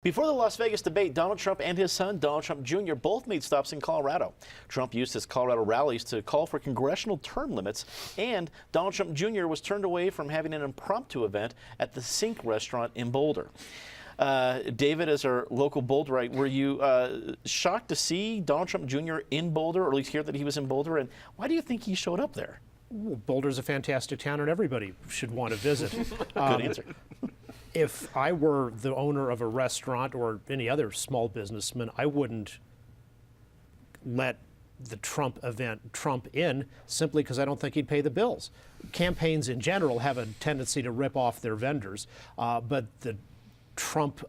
Before the Las Vegas debate, Donald Trump and his son, Donald Trump Jr., both made stops in Colorado. Trump used his Colorado rallies to call for congressional term limits, and Donald Trump Jr. was turned away from having an impromptu event at the Sink restaurant in Boulder. David, as our local Boulderite, were you shocked to see Donald Trump Jr. in Boulder, or at least hear that he was in Boulder, and why do you think he showed up there? Well, Boulder's a fantastic town, and everybody should want to visit. Good answer. If I were the owner of a restaurant or any other small businessman, I wouldn't let the Trump event trump in simply because I don't think he'd pay the bills. Campaigns in general have a tendency to rip off their vendors, but the Trump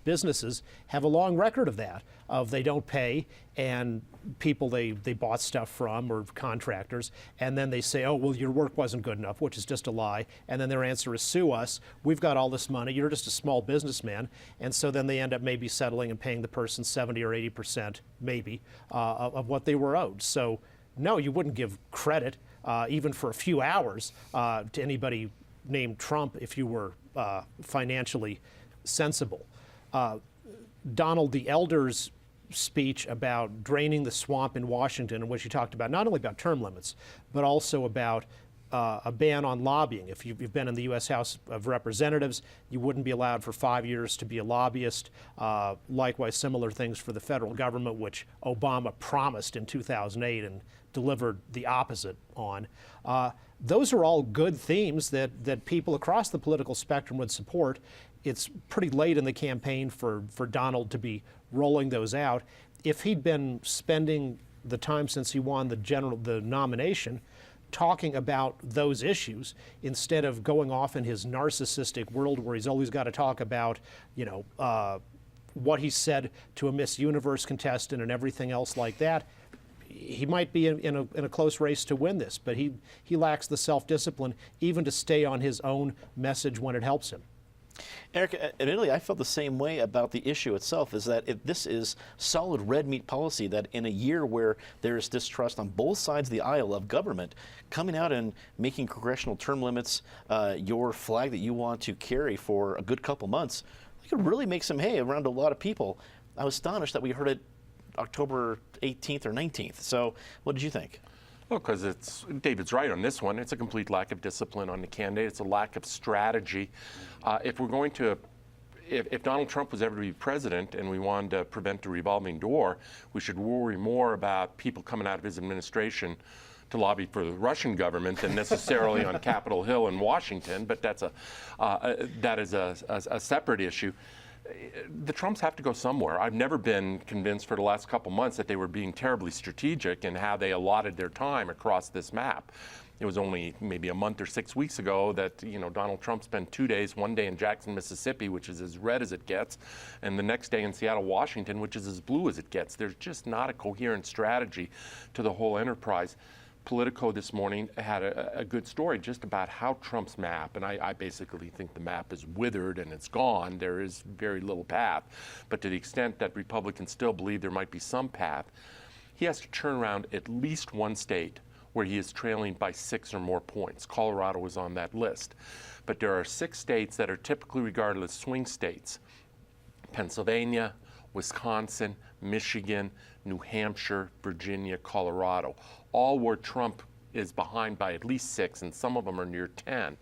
businesses have a long record of that, of they don't pay, and people they bought stuff from or contractors, and then they say, oh, well, your work wasn't good enough, which is just a lie, and then their answer is sue us. We've got all this money. You're just a small businessman. And so then they end up maybe settling and paying the person 70 or 80% maybe of what they were owed. So no, you wouldn't give credit even for a few hours to anybody named Trump if you were financially sensible. Donald the Elder's speech about draining the swamp in Washington, in which he talked about not only about term limits, but also about a ban on lobbying. If you've been in the U.S. House of Representatives, you wouldn't be allowed for 5 years to be a lobbyist. Likewise, similar things for the federal government, which Obama promised in 2008 and delivered the opposite on. Those are all good themes that people across the political spectrum would support. It's pretty late in the campaign for Donald to be rolling those out. If he'd been spending the time since he won the nomination talking about those issues instead of going off in his narcissistic world where he's always got to talk about, what he said to a Miss Universe contestant and everything else like that, he might be in a close race to win this, but he lacks the self-discipline even to stay on his own message when it helps him. Eric, admittedly, I felt the same way about the issue itself, is that this is solid red meat policy that in a year where there is distrust on both sides of the aisle of government, coming out and making congressional term limits your flag that you want to carry for a good couple months, it could really make some hay around a lot of people. I was astonished that we heard it October 18th or 19th. So what did you think? Well, because David's right on this one. It's a complete lack of discipline on the candidate. It's a lack of strategy. If we're going to, if Donald Trump was ever to be president and we wanted to prevent the revolving door, we should worry more about people coming out of his administration to lobby for the Russian government than necessarily on Capitol Hill in Washington. But that is a separate issue. The Trumps have to go somewhere. I've never been convinced for the last couple months that they were being terribly strategic in how they allotted their time across this map. It was only maybe a month or 6 weeks ago that Donald Trump spent 2 days, one day in Jackson, Mississippi, which is as red as it gets, and the next day in Seattle, Washington, which is as blue as it gets. There's just not a coherent strategy to the whole enterprise. Politico this morning had a good story just about how Trump's map, and I basically think the map is withered and it's gone. There is very little path. But to the extent that Republicans still believe there might be some path, he has to turn around at least one state where he is trailing by 6 or more points. Colorado is on that list. But there are 6 states that are typically regarded as swing states: Pennsylvania, Wisconsin, Michigan, New Hampshire, Virginia, Colorado, all where Trump is behind by at least 6, and some of them are near 10.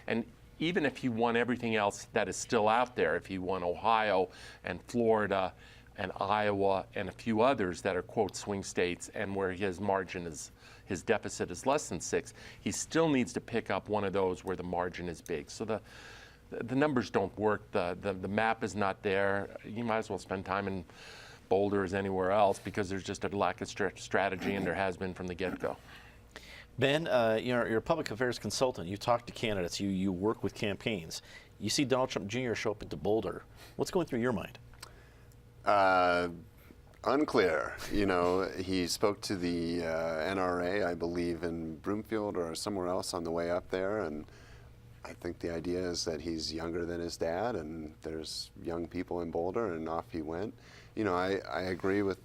And even if he won everything else that is still out there, if he won Ohio and Florida and Iowa and a few others that are, quote, swing states and where his margin is, his deficit is less than 6, he still needs to pick up one of those where the margin is big. So the numbers don't work. The map is not there. You might as well spend time in Boulder as anywhere else because there's just a lack of strategy, and there has been from the get-go. Ben, you're a public affairs consultant. You talk to candidates. You work with campaigns. You see Donald Trump Jr. show up into Boulder. What's going through your mind? Unclear. He spoke to the NRA, I believe, in Broomfield or somewhere else on the way up there, and I think the idea is that he's younger than his dad, and there's young people in Boulder, and off he went. I agree with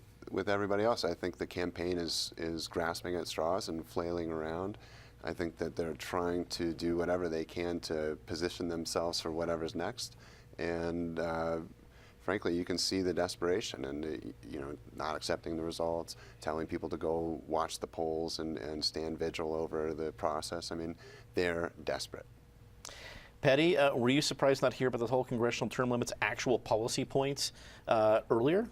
everybody else. I think the campaign is grasping at straws and flailing around. I think that they're trying to do whatever they can to position themselves for whatever's next. And frankly, you can see the desperation and not accepting the results, telling people to go watch the polls and stand vigil over the process. I mean, they're desperate. Patty, were you surprised not to hear about the whole congressional term limits actual policy points earlier?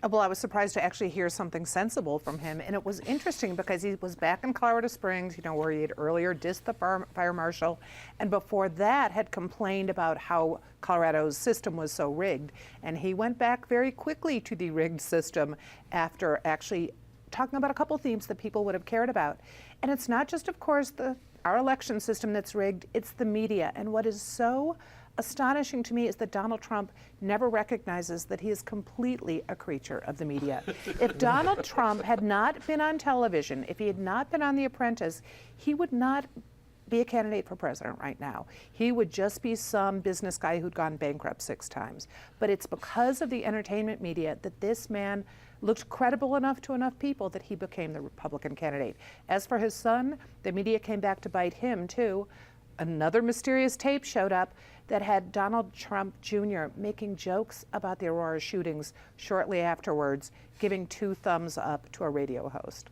Well, I was surprised to actually hear something sensible from him, and it was interesting because he was back in Colorado Springs, where he had earlier dissed the fire marshal, and before that had complained about how Colorado's system was so rigged. And he went back very quickly to the rigged system after actually talking about a couple themes that people would have cared about. And it's not just, of course, our election system that's rigged, it's the media. And what is so astonishing to me is that Donald Trump never recognizes that he is completely a creature of the media. If Donald Trump had not been on television, if he had not been on The Apprentice, he would not be a candidate for president right now. He would just be some business guy who'd gone bankrupt 6 times. But it's because of the entertainment media that this man looked credible enough to enough people that he became the Republican candidate. As for his son, the media came back to bite him too. Another mysterious tape showed up that had Donald Trump Jr. making jokes about the Aurora shootings shortly afterwards, giving 2 thumbs up to a radio host.